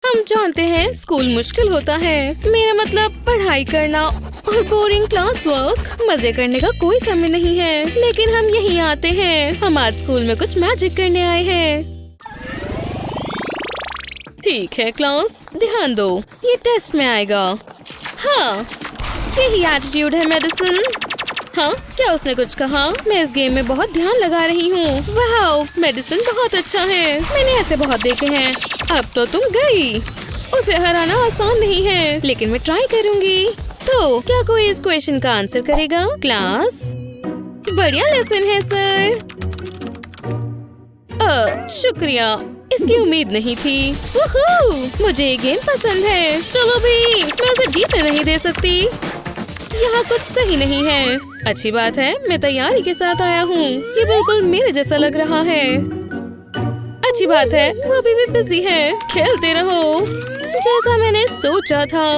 हम जानते हैं स्कूल मुश्किल होता है, मेरा मतलब पढ़ाई करना और बोरिंग क्लास वर्क। मजे करने का कोई समय नहीं है, लेकिन हम यहीं आते हैं। हम आज स्कूल में कुछ मैजिक करने आए हैं। ठीक है क्लास, ध्यान दो, ये टेस्ट में आएगा। हाँ, यही एटीट्यूड है मेडिसिन। हाँ, क्या उसने कुछ कहा? मैं इस गेम में बहुत ध्यान लगा रही हूँ। वाह, मेडिसिन बहुत अच्छा है, मैंने ऐसे बहुत देखे हैं। अब तो तुम गई। उसे हराना आसान नहीं है, लेकिन मैं ट्राई करूँगी। तो क्या कोई इस क्वेश्चन का आंसर करेगा? क्लास, बढ़िया लेसन है सर। शुक्रिया, इसकी उम्मीद नहीं थी। मुझे ये गेम पसंद है। चलो भी, मैं उसे जीतने नहीं दे सकती। यहाँ कुछ सही नहीं है। अच्छी बात है, मैं तैयारी के साथ आया हूँ। ये बिल्कुल मेरे जैसा लग रहा है। अच्छी बात है, वो अभी भी बिजी है। खेलते रहो जैसा मैंने सोचा था।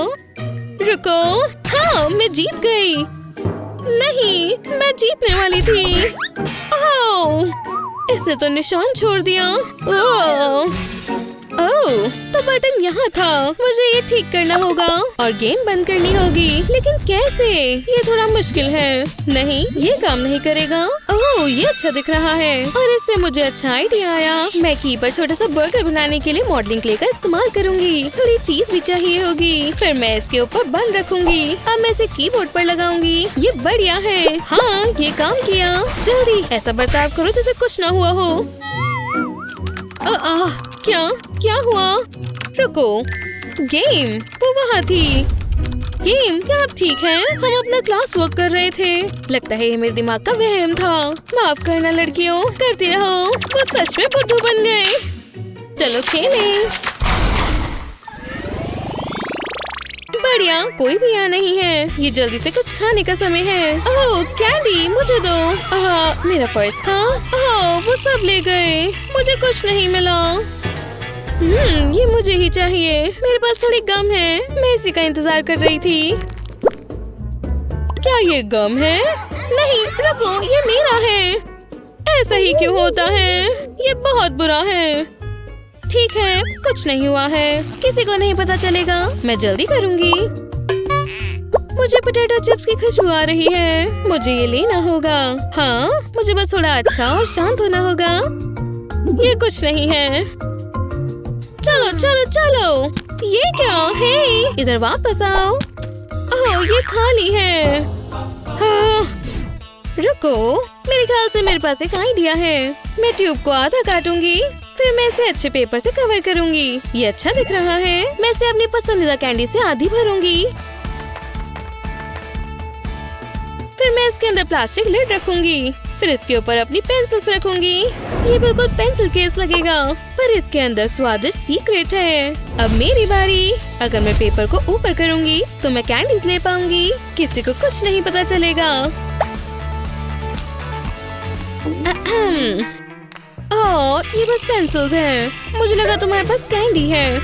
रुको, हाँ, मैं जीत गई। नहीं, मैं जीतने वाली थी। ओह, इसने तो निशान छोड़ दिया। ओह, तो बटन यहाँ था। मुझे ये ठीक करना होगा और गेम बंद करनी होगी, लेकिन कैसे? ये थोड़ा मुश्किल है। नहीं, ये काम नहीं करेगा। ओह, ये अच्छा दिख रहा है और इससे मुझे अच्छा आइडिया आया। मैं की पर छोटा सा बर्गर बनाने के लिए मॉडलिंग क्ले का इस्तेमाल करूंगी। थोड़ी चीज भी चाहिए होगी। फिर मैं इसके ऊपर बन रखूंगी। अब मैं इसे कीबोर्ड पर लगाऊंगी। ये बढ़िया है। हाँ, ये काम किया। जल्दी ऐसा बर्ताव करो जैसे कुछ ना हुआ हो। क्या हुआ? रुको, गेम वो वहाँ थी। गेम, क्या आप ठीक हैं? हम अपना क्लास वर्क कर रहे थे। लगता है ये मेरे दिमाग का वहम था। माफ करना लड़कियों, करती रहो। वो सच में बुद्धू बन गए। चलो खेलें। बढ़िया, कोई भी यहाँ नहीं है। ये जल्दी से कुछ खाने का समय है। ओह, कैंडी मुझे दो। मेरा पर्स था। ओह, वो सब ले गए। मुझे कुछ नहीं मिला। ये मुझे ही चाहिए। मेरे पास थोड़ी गम है, मैं इसी का इंतजार कर रही थी। क्या ये गम है? नहीं, रुको, ये मेरा है। ऐसा ही क्यों होता है? ये बहुत बुरा है। ठीक है, कुछ नहीं हुआ है, किसी को नहीं पता चलेगा। मैं जल्दी करूँगी। मुझे पोटैटो चिप्स की खुशबू आ रही है। मुझे ये लेना होगा। हाँ, मुझे बस थोड़ा अच्छा और शांत होना होगा। ये कुछ नहीं है। चलो चलो चलो। ये क्या है? इधर वापस आओ। ओह, ये खाली है। हाँ, रुको, मेरे ख्याल से मेरे पास एक आइडिया है। मैं ट्यूब को आधा काटूंगी, फिर मैं इसे अच्छे पेपर से कवर करूंगी। ये अच्छा दिख रहा है। मैं इसे अपनी पसंदीदा कैंडी से आधी भरूंगी। फिर मैं इसके अंदर प्लास्टिक लिड रखूंगी। फिर इसके ऊपर अपनी पेंसिल्स रखूंगी। ये बिल्कुल पेंसिल केस लगेगा, पर इसके अंदर स्वादिष्ट सीक्रेट है। अब मेरी बारी। अगर मैं पेपर को ऊपर करूंगी तो मैं कैंडीज ले पाऊंगी। किसी को कुछ नहीं पता चलेगा। ओह, ये बस पेंसिल्स हैं। मुझे लगा तुम्हारे पास कैंडी है।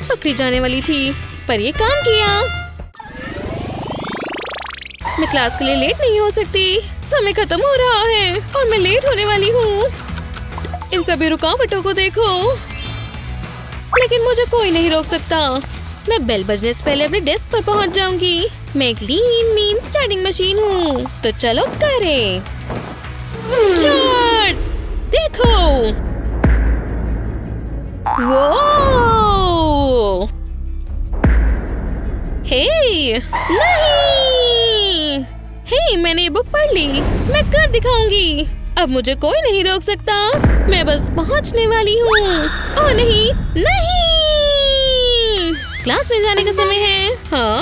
पकड़ी जाने वाली थी, पर ये काम किया। मैं क्लास के लिए लेट नहीं हो सकती। समय खत्म हो रहा है और मैं लेट होने वाली हूँ। इन सभी रुकावटों को देखो, लेकिन मुझे कोई नहीं रोक सकता। मैं बेल बजने से पहले अपने डेस्क पर पहुँच जाऊंगी। मैं एक लीन मीन स्टैंडिंग मशीन हूँ, तो चलो करें। चार्ज, देखो। वो हे, नहीं। हे, मैंने ये बुक पढ़ ली। मैं कर दिखाऊंगी। अब मुझे कोई नहीं रोक सकता। मैं बस पहुंचने वाली हूँ। ओह नहीं, नहीं। क्लास में जाने का समय है। हाँ,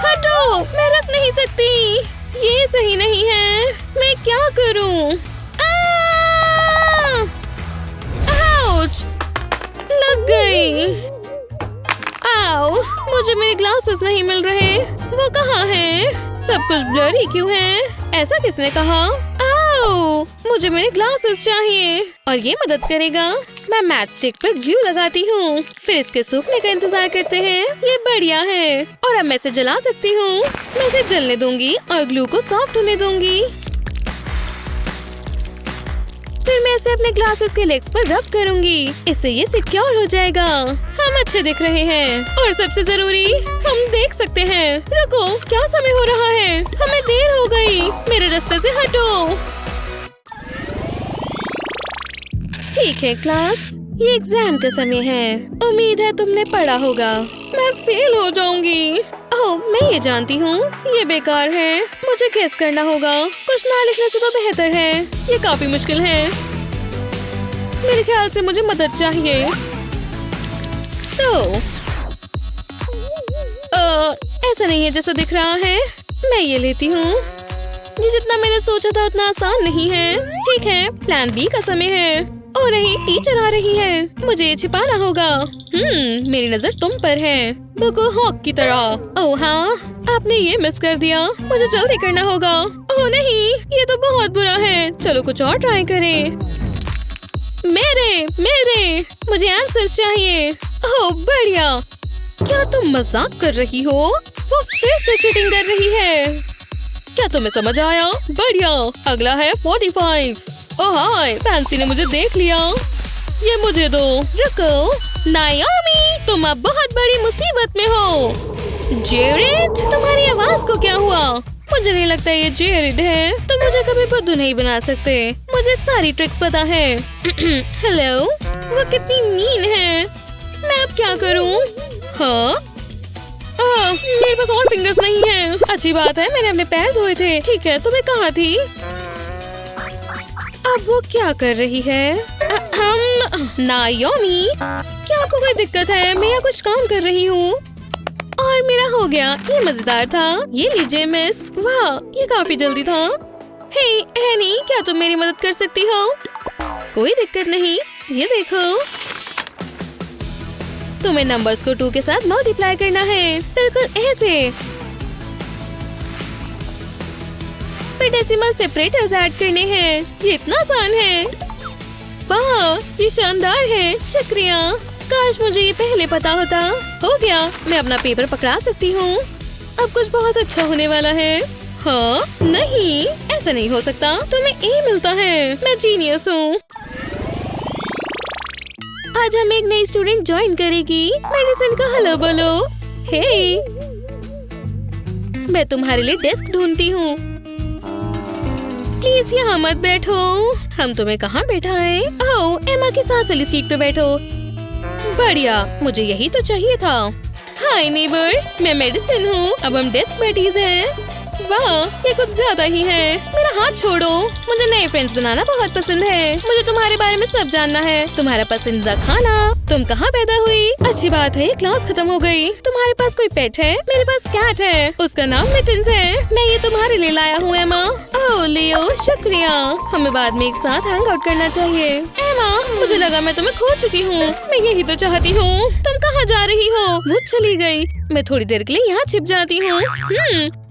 हटो, मैं रख नहीं सकती। ये सही नहीं है। मैं क्या करूँ? आउच, लग गई। आओ, मुझे मेरे ग्लासेस नहीं मिल रहे। वो कहाँ हैं? सब कुछ ब्लरी क्यों है? ऐसा किसने कहा? आओ, मुझे मेरे ग्लासेस चाहिए और ये मदद करेगा। मैं मैच स्टिक पर ग्लू लगाती हूँ, फिर इसके सूखने का इंतजार करते हैं। ये बढ़िया है और अब मैं इसे जला सकती हूँ। मैं इसे जलने दूंगी और ग्लू को सॉफ्ट होने दूंगी। फिर मैं इसे अपने ग्लासेस के लेग्स पर रब करूंगी। इससे ये सिक्योर हो जाएगा। हम अच्छे दिख रहे हैं और सबसे जरूरी हम देख सकते हैं। रुको, क्या समय हो रहा है? हमें देर हो गई। मेरे रास्ते से हटो। ठीक है क्लास, ये एग्जाम का समय है। उम्मीद है तुमने पढ़ा होगा। मैं फेल हो जाऊंगी। ओह, मैं ये जानती हूँ, ये बेकार है। मुझे गेस करना होगा। कुछ ना लिखने से तो बेहतर है। ये काफी मुश्किल है। मेरे ख्याल से मुझे मदद चाहिए। तो ऐसा नहीं है जैसा दिख रहा है। मैं ये लेती हूँ। ये जितना मैंने सोचा था उतना आसान नहीं है। ठीक है, प्लान बी का समय है। ओह नहीं, टीचर आ रही है। मुझे ये छिपाना होगा। मेरी नजर तुम पर है, बिल्कुल हॉक की तरह। ओह हाँ, आपने ये मिस कर दिया। मुझे जल्दी करना होगा। ओह नहीं, ये तो बहुत बुरा है। चलो कुछ और ट्राई करें। मेरे मुझे आंसर चाहिए। ओह बढ़िया। क्या तुम मजाक कर रही हो? वो फिर से चीटिंग कर रही है। क्या तुम्हें समझ आया? बढ़िया। अगला है 45। ओह हाय, फैंसी ने मुझे देख लिया। ये मुझे दो। रुको नायोमी, तुम अब बहुत बड़ी मुसीबत में हो। जेरिड, तुम्हारी आवाज को क्या हुआ? मुझे नहीं लगता ये जेरिड है। तुम मुझे कभी बुद्धू नहीं बना सकते। मुझे सारी ट्रिक्स पता है। हेलो, वो कितनी मीन है। मैं अब क्या करूं? हाँ, मेरे पास और फिंगर्स नहीं है। अच्छी बात है, मैंने अपने पैर धोए थे। ठीक है, तुम्हें कहाँ थी? अब वो क्या कर रही है? नायोमी, क्या आपको कोई दिक्कत है? मैं यहाँ कुछ काम कर रही हूँ। और मेरा हो गया। ये मजेदार था। ये लीजिए मिस। वाह, ये काफी जल्दी था। हे एनी, क्या तुम मेरी मदद कर सकती हो? कोई दिक्कत नहीं। ये देखो, तुम्हें नंबर्स को 2 के साथ मल्टीप्लाई करना है। बिल्कुल ऐसे। फिर डेसिमल सेपरेटर्स ऐड करने हैं। ये इतना आसान है। वाह, ये शानदार है। शुक्रिया। काश मुझे ये पहले पता होता। हो गया, मैं अपना पेपर पकड़ा सकती हूँ। अब कुछ बहुत अच्छा होने वाला है। हाँ, नहीं, ऐसा नहीं हो सकता। तुम्हें ए मिलता है। मैं जीनियस हूँ। आज हम एक नई स्टूडेंट ज्वाइन करेगी। मेडिसिन का हेलो बोलो। हे, मैं तुम्हारे लिए डेस्क ढूंढती हूँ। प्लीज यहाँ मत बैठो। हम तुम्हें कहाँ बैठाएं? ओह, एमा के साथ वाली सीट पे बैठो। बढ़िया, मुझे यही तो चाहिए था। हाय नेबर, मैं मेडिसिन हूँ। अब हम डेस्क बेटीज हैं। वाह, ये कुछ ज्यादा ही है। मेरा हाथ छोड़ो। मुझे नए फ्रेंड्स बनाना बहुत पसंद है। मुझे तुम्हारे बारे में सब जानना है। तुम्हारा पसंदीदा खाना, तुम कहाँ पैदा हुई। अच्छी बात है, क्लास खत्म हो गई। तुम्हारे पास कोई पेट है? मेरे पास कैट है, उसका नाम मिटन्स है। मैं ये तुम्हारे लिए लाया हूँ एमा। ओह लियो, शुक्रिया। हमें बाद में एक साथ हैंग आउट करना चाहिए। एमा, मुझे लगा मैं तुम्हें खो चुकी हूँ। मैं यही तो चाहती हूँ। तुम कहाँ जा रही हो? वो चली गई। मैं थोड़ी देर के लिए यहाँ छिप जाती हूँ।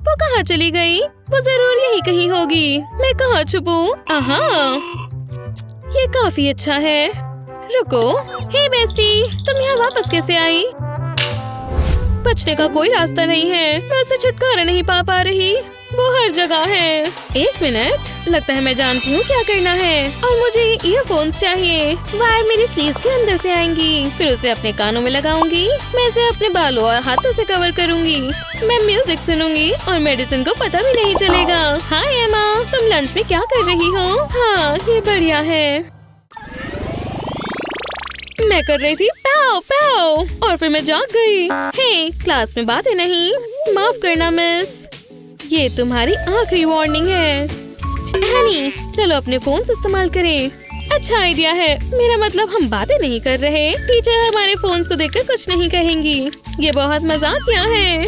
वो कहाँ चली गई? वो जरूर यही कहीं होगी। मैं कहाँ छुपूं? आहा, ये काफी अच्छा है। रुको, हे बेस्टी, तुम यहाँ वापस कैसे आई? बचने का कोई रास्ता नहीं है। मैं उससे छुटकारा नहीं पा रही। वो हर जगह है। एक मिनट, लगता है मैं जानती हूँ क्या करना है। और मुझे ईयरफोन्स चाहिए। वायर मेरी स्लीव्स के अंदर से आएंगी। फिर उसे अपने कानों में लगाऊंगी। मैं इसे अपने बालों और हाथों से कवर करूंगी। मैं म्यूजिक सुनूंगी और मेडिसिन को पता भी नहीं चलेगा। हाय एमा, तुम लंच में क्या कर रही हो? हाँ, ये बढ़िया है। मैं कर रही थी पाव पाव और फिर मैं जाग गई। हे, क्लास में बातें नहीं। माफ करना मिस, ये तुम्हारी आखिरी वार्निंग है। एनी, चलो अपने फोन इस्तेमाल करें। अच्छा आइडिया है। मेरा मतलब हम बातें नहीं कर रहे। टीचर हमारे फोन्स को देखकर कुछ नहीं कहेंगी। ये बहुत मजाकिया है।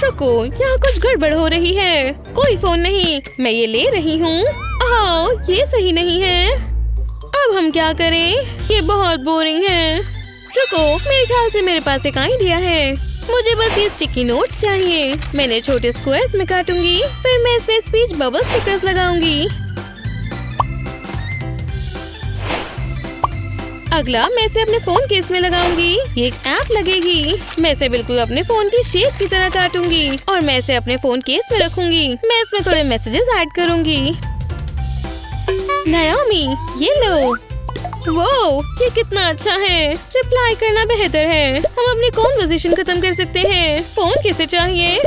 रुको, यहाँ कुछ गड़बड़ हो रही है। कोई फोन नहीं। मैं ये ले रही हूँ। ओह, ये सही नहीं है। अब हम क्या करें? ये बहुत बोरिंग है। रुको, मेरे ख्याल से मेरे पास एक आइडिया है। मुझे बस ये स्टिकी नोट्स चाहिए। मैंने छोटे स्क्वायर्स में काटूंगी। फिर मैं इसमें स्पीच बबल स्टिकर्स लगाऊंगी। अगला मैं इसे अपने फोन केस में लगाऊंगी। ये एक ऐप लगेगी। मैं इसे बिल्कुल अपने फोन की शेप की तरह काटूंगी और मैं इसे अपने फोन केस में रखूंगी। मैं इसमें थोड़े मैसेजेस ऐड करूंगी। नाओमी, ये लो। वो ये कितना अच्छा है। रिप्लाई करना बेहतर है। हम अपनी कॉन्वर्सेशन खत्म कर सकते हैं। फोन किसे चाहिए?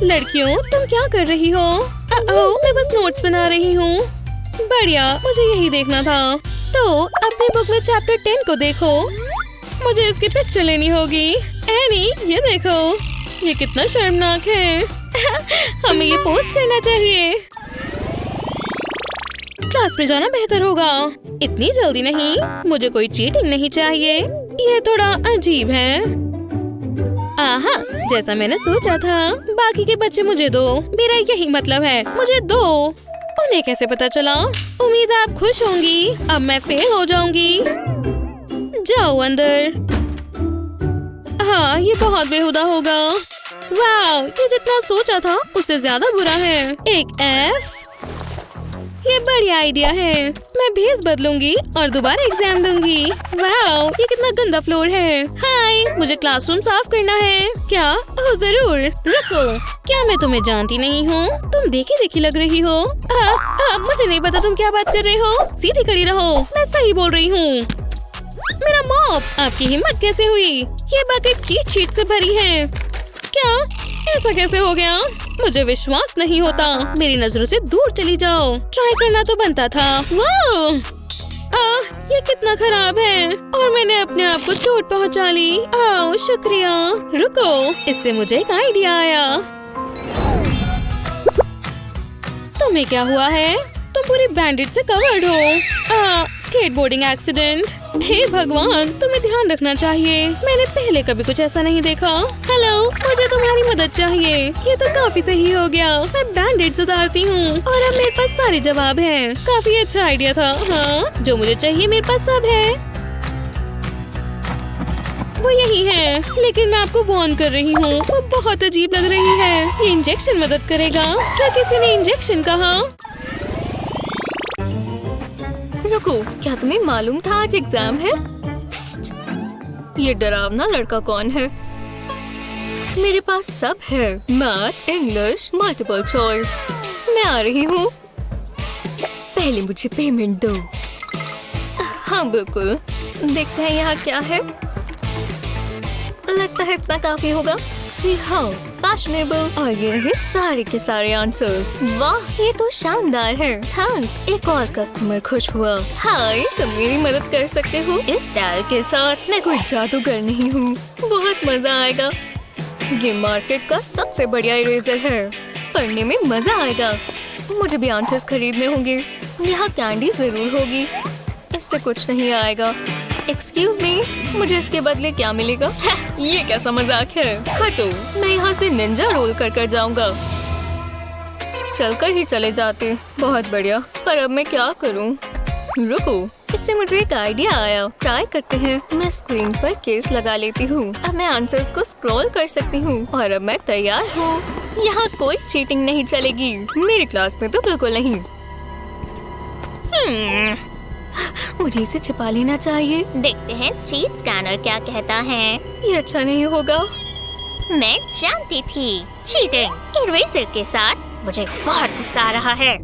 लड़कियों, तुम क्या कर रही हो? मैं बस नोट्स बना रही हूँ। बढ़िया, मुझे यही देखना था। तो अपनी बुक में चैप्टर 10 को देखो। मुझे इसकी पिक्चर लेनी होगी। एनी, ये देखो, ये कितना शर्मनाक है। हमें ये पोस्ट करना चाहिए। क्लास में जाना बेहतर होगा। इतनी जल्दी नहीं। मुझे कोई चीटिंग नहीं चाहिए। ये थोड़ा अजीब है। आहा, जैसा मैंने सोचा था। बाकी के बच्चे मुझे दो। मेरा यही मतलब है, मुझे दो। उन्हें कैसे पता चला? उम्मीद है आप खुश होंगी। अब मैं फेल हो जाऊंगी। जाओ अंदर। हाँ, ये बहुत बेहुदा होगा। वाह, ये जितना सोचा था उससे ज्यादा बुरा है। एक F। ये बढ़िया आइडिया है। मैं भेस बदलूंगी और दोबारा एग्जाम दूंगी। वाह, ये कितना गंदा फ्लोर है। हाय, मुझे क्लासरूम साफ करना है। क्या? ओह जरूर। रुको, क्या मैं तुम्हें जानती नहीं हूँ? तुम देखी देखी लग रही हो। मुझे नहीं पता तुम क्या बात कर रहे हो। सीधी खड़ी रहो, मैं सही बोल रही हूँ। मेरा मॉप, आपकी हिम्मत कैसे हुई? ये बकेट चीट शीट से भरी है। क्या? ऐसा कैसे हो गया? मुझे विश्वास नहीं होता। मेरी नजरों से दूर चली जाओ। ट्राई करना तो बनता था। वाह, ये कितना खराब है और मैंने अपने आप को चोट पहुंचा ली। शुक्रिया। रुको, इससे मुझे एक आइडिया आया। तुम्हें क्या हुआ है? तुम पूरी बैंडेज से कवर्ड हो। Skateboarding accident. हे भगवान, तुम्हें ध्यान रखना चाहिए। मैंने पहले कभी कुछ ऐसा नहीं देखा। हेलो, मुझे तुम्हारी मदद चाहिए। ये तो काफी सही हो गया। मैं बैंडेज उतारती हूँ और अब मेरे पास सारे जवाब हैं। काफी अच्छा आइडिया था। हाँ, जो मुझे चाहिए मेरे पास सब है। वो यही है, लेकिन मैं आपको वार्न कर रही हूँ, वो बहुत अजीब लग रही है। ये इंजेक्शन मदद करेगा? क्या किसी ने इंजेक्शन कहा? रुको, क्या तुम्हें मालूम था आज एग्जाम है? ये डरावना लड़का कौन है? मेरे पास सब है। Math, English, multiple choice. मैं आ रही हूँ। पहले मुझे पेमेंट दो। हाँ बिल्कुल। देखते हैं यहाँ क्या है। लगता है इतना काफी होगा। जी हाँ, फैशनेबल। और ये है सारे के सारे आंसर्स। वाह, ये तो शानदार है। थैंक्स। एक और कस्टमर खुश हुआ। हाय, तुम मेरी मदद कर सकते हो इस स्टाइल के साथ। मैं कोई जादूगर नहीं हूँ। बहुत मजा आएगा। ये मार्केट का सबसे बढ़िया इरेजर है। पढ़ने में मजा आएगा। मुझे भी आंसर्स खरीदने होंगे। यहाँ कैंडी जरूर होगी। इससे कुछ नहीं आएगा। एक्सक्यूज मी, मुझे इसके बदले क्या मिलेगा? ये कैसा मजाक है? हटो, मैं यहाँ से निंजा रोल कर जाऊंगा। चलकर ही चले जाते। बहुत बढ़िया, पर अब मैं क्या करूँ? रुको, इससे मुझे एक आइडिया आया। ट्राई करते हैं। मैं स्क्रीन पर केस लगा लेती हूँ। अब मैं आंसर्स को स्क्रॉल कर सकती हूँ और अब मैं तैयार हूँ। यहाँ कोई चीटिंग नहीं चलेगी। मेरी क्लास में तो बिल्कुल नहीं। मुझे इसे छिपा लेना चाहिए। देखते हैं चीट स्कैनर क्या कहता है। ये अच्छा नहीं होगा। मैं जानती थी, चीटिंग इरेजर के साथ। मुझे बहुत गुस्सा आ रहा है।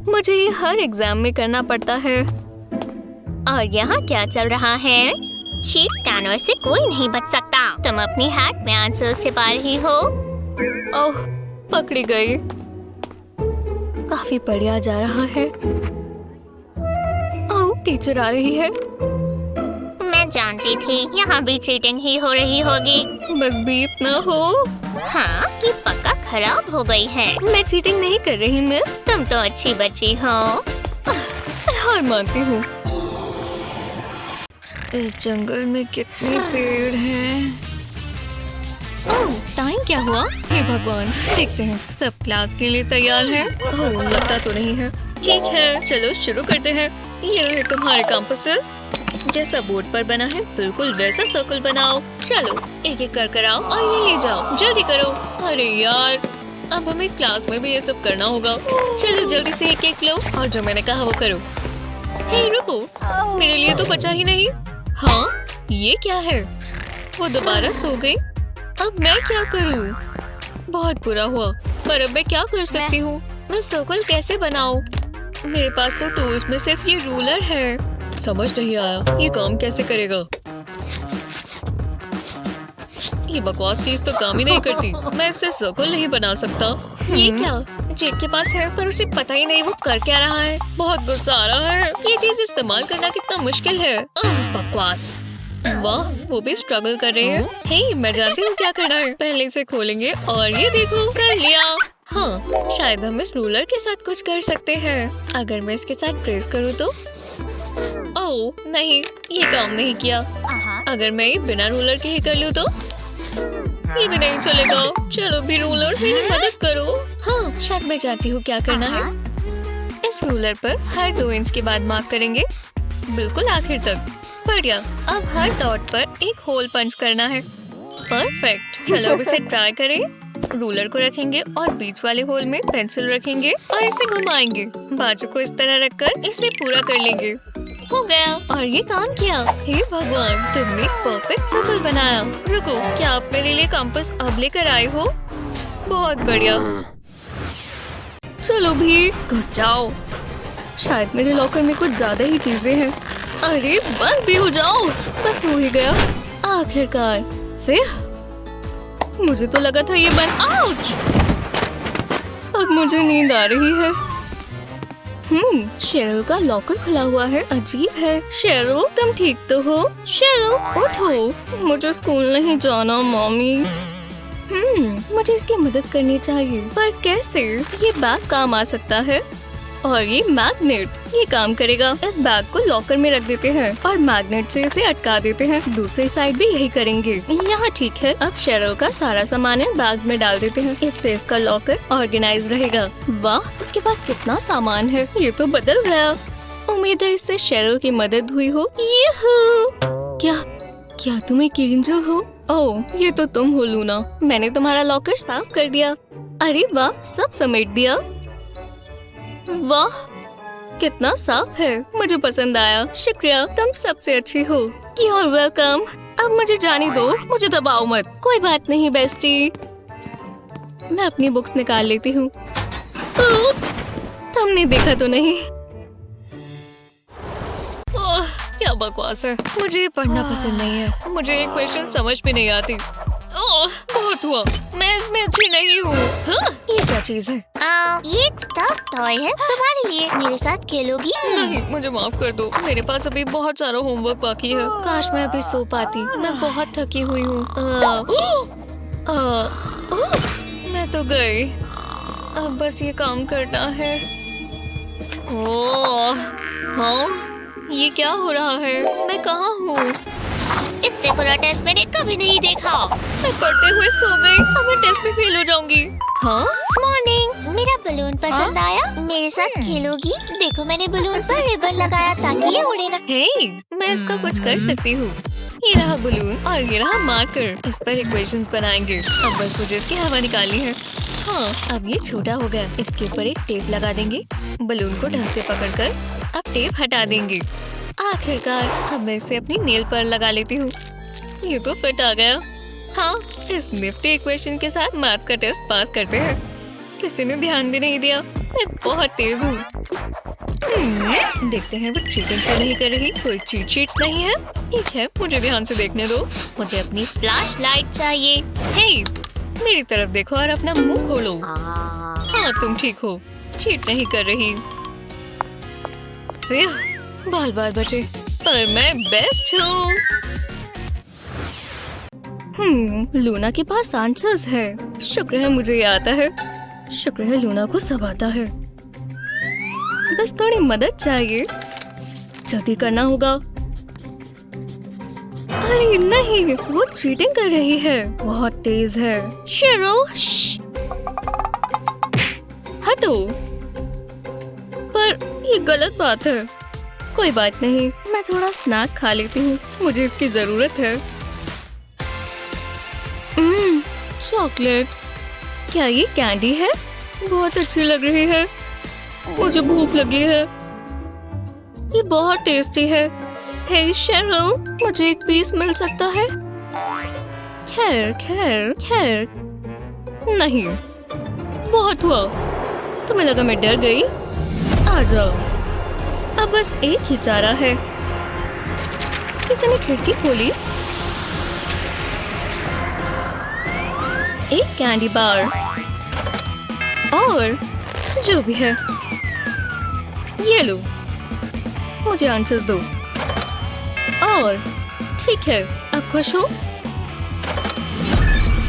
मुझे ये हर एग्जाम में करना पड़ता है। और यहाँ क्या चल रहा है? चीट स्कैनर से कोई नहीं बच सकता। तुम अपनी हैट में आंसर्स छिपा रही हो। ओह, पकड़ी गई। काफी बढ़िया जा रहा है। टीचर आ रही है। मैं जानती थी यहाँ भी चीटिंग ही हो रही होगी। बस बीप ना हो। हाँ, कि पक्का खराब हो गई है। मैं चीटिंग नहीं कर रही मिस। तुम तो अच्छी बच्ची हो। हार मानती हूँ। इस जंगल में कितने पेड़ हैं? ओह, टाइम क्या हुआ? हे भगवान, देखते हैं सब क्लास के लिए तैयार हैं। ओह, लगता तो नहीं है। ठीक है, चलो शुरू करते हैं। ये रहे तुम्हारे कंपासेस। जैसा बोर्ड पर बना है बिल्कुल वैसा सर्कल बनाओ। चलो एक एक कर आओ और ये ले जाओ। जल्दी करो। अरे यार, अब हमें क्लास में भी ये सब करना होगा। चलो जल्दी से एक एक लो और जो मैंने कहा वो करो। हे रुको, मेरे लिए तो बचा ही नहीं। हाँ, ये क्या है? वो दोबारा सो गई। अब मैं क्या करूँ? बहुत बुरा हुआ, पर अब मैं क्या कर सकती हूँ? मैं सर्कल कैसे बनाऊँ? मेरे पास तो टूल्स में सिर्फ ये रूलर है। समझ नहीं आया ये काम कैसे करेगा। ये बकवास चीज तो काम ही नहीं करती। मैं इससे सर्कल नहीं बना सकता। ये क्या? जेक के पास है पर उसे पता ही नहीं वो कर क्या रहा है। बहुत गुस्सा आ रहा है। ये चीज इस्तेमाल करना कितना मुश्किल है। बकवास। वाह, वो भी स्ट्रगल कर रहे हैं। हे, मैं जानती हूँ क्या करना है। पहले इसे खोलेंगे और ये देखो, कर लिया। हाँ, शायद हम इस रूलर के साथ कुछ कर सकते हैं। अगर मैं इसके साथ प्रेस करूँ तो? ओह नहीं, ये काम नहीं किया। अगर मैं ये बिना रूलर के ही कर लूँ तो? ये भी नहीं चलेगा। चलो भी रूलर, मेरी मदद करो। हाँ, शायद मैं जानती हूँ क्या करना है। इस रूलर पर हर 2 इंच के बाद मार्क करेंगे, बिल्कुल आखिर तक। बढ़िया। अब हर डॉट पर एक होल पंच करना है। परफेक्ट। चलो अब इसे ट्राई करें। रूलर को रखेंगे और बीच वाले होल में पेंसिल रखेंगे और इसे घुमाएंगे। बाजू को इस तरह रखकर इसे पूरा कर लेंगे। हो गया। और ये काम किया। हे भगवान, तुमने परफेक्ट सर्कल बनाया। रुको, क्या आप मेरे लिए कंपास अब लेकर आए हो? बहुत बढ़िया। चलो भी घुस जाओ। शायद मेरे लॉकर में कुछ ज्यादा ही चीजें हैं। अरे बंद भी हो जाओ। बस हो ही गया आखिरकार। मुझे तो लगा था ये बंद। आउच! अब मुझे नींद आ रही है। शेरल का लॉकर खुला हुआ है। अजीब है। शेरल, तुम ठीक तो हो? शेरल, उठो। मुझे स्कूल नहीं जाना मम्मी। मुझे इसकी मदद करनी चाहिए, पर कैसे? ये बैग काम आ सकता है और ये मैग्नेट, ये काम करेगा। इस बैग को लॉकर में रख देते हैं और मैग्नेट से इसे अटका देते हैं। दूसरी साइड भी यही करेंगे। यहाँ ठीक है। अब शेरल का सारा सामान इन बैग्स में डाल देते हैं। इससे इसका लॉकर ऑर्गेनाइज रहेगा। वाह, उसके पास कितना सामान है। ये तो बदल गया। उम्मीद है इससे शेरल की मदद हुई हो। क्या तुम एक एंजल हो? ओह, ये तो तुम हो लूना। मैंने तुम्हारा लॉकर साफ कर दिया। अरे वाह, सब समेट दिया। वाह, कितना साफ है। मुझे पसंद आया। शुक्रिया, तुम सबसे अच्छी हो। You're welcome। अब मुझे जाने दो, मुझे दबाओ मत। कोई बात नहीं बेस्टी। मैं अपनी बुक्स निकाल लेती हूँ। उप्स, तुमने देखा तो नहीं। ओह, क्या बकवास है। मुझे पढ़ना पसंद नहीं है। मुझे एक क्वेश्चन समझ में नहीं आती। ओह, बहुत हुआ। मैं इसमें अच्छी नहीं हूँ। ये क्या चीज है? ये एक स्टफ टॉय है तुम्हारे लिए। मेरे साथ खेलोगी? नहीं, मुझे माफ कर दो। मेरे पास अभी बहुत सारा होमवर्क बाकी है। काश मैं अभी सो पाती। मैं बहुत थकी हुई हूँ। उप्स, मैं तो गई। अब बस ये काम करना है। ओह, हाँ, ये क्या हो रहा है? मैं कहाँ हूँ? इससे बुरा टेस्ट मैंने कभी नहीं देखा। मैं पढ़ते हुए सो गई। अब मैं टेस्ट में फेल हो जाऊंगी। हाँ, मॉर्निंग। मेरा बलून पसंद आया? मेरे साथ खेलोगी? देखो, मैंने बलून पर रिबन लगाया ताकि ये उड़े ना। हे, मैं इसका कुछ कर सकती हूँ। ये रहा बलून और ये रहा मार्कर। इस पर इक्वेशंस बनाएंगे। अब बस मुझे इसकी हवा निकालनी है। हाँ, अब ये छोटा हो गया। इसके ऊपर एक टेप लगा देंगे। बलून को ढंग से पकड़कर अब टेप हटा देंगे। आखिरकार अब मैं इसे अपनी नेल पर लगा लेती हूँ। ये तो फिट आ गया। हाँ, इस निफ्टी इक्वेशन के साथ मैथ्स का टेस्ट पास करते हैं। किसी ने ध्यान भी नहीं दिया। मैं बहुत तेज हूँ। देखते हैं वो चीटिंग तो नहीं कर रही। कोई चीट शीट्स नहीं है। ठीक है, मुझे ध्यान से देखने दो। मुझे अपनी फ्लैश लाइट चाहिए। हे, मेरी तरफ देखो और अपना मुंह खोलो। हाँ, तुम ठीक हो। चीट नहीं कर रही। बाल बचे, पर मैं बेस्ट हूँ। लूना के पास आंसर्स है। शुक्र है मुझे ये आता है। शुक्र है लूना को सब आता है। बस थोड़ी मदद चाहिए। जल्दी करना होगा। अरे नहीं, वो चीटिंग कर रही है। बहुत तेज है। शेरो, हटो। पर ये गलत बात है। कोई बात नहीं, मैं थोड़ा स्नैक खा लेती हूँ। मुझे इसकी जरूरत है। चॉकलेट। क्या ये कैंडी है? बहुत अच्छी लग रही है। मुझे भूख लगी है। ये बहुत टेस्टी है। हे शेरिल, मुझे एक पीस मिल सकता है? खैर खैर खैर, नहीं, बहुत हुआ। तुम्हें लगा मैं डर गई? आ जाओ, अब बस एक ही चारा है। किसी ने खिड़की खोली। एक कैंडी बार और जो भी है, ये लो, मुझे आंसर्स दो। और ठीक है, अब खुश हो?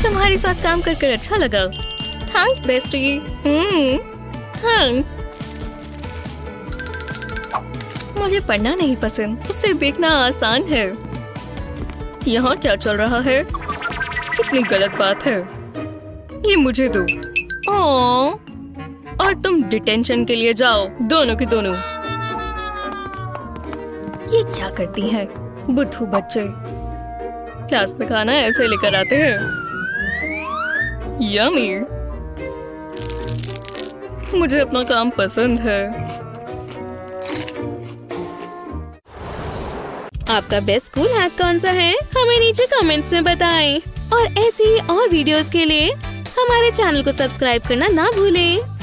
तुम्हारे साथ काम कर कर अच्छा लगा। Thanks bestie. थैंक्स। मुझे पढ़ना नहीं पसंद, इसे देखना आसान है। यहाँ क्या चल रहा है? कितनी गलत बात है। ये मुझे दो। और तुम डिटेंशन के लिए जाओ, दोनों के दोनों। ये क्या करती हैं बुद्धू बच्चे? क्लास में खाना ऐसे लेकर आते हैं। यम्मी। मुझे अपना काम पसंद है। आपका बेस्ट स्कूल हैक कौन सा है? हमें नीचे कमेंट्स में बताएं। और ऐसी ही और वीडियोस के लिए हमारे चैनल को सब्सक्राइब करना ना भूलें।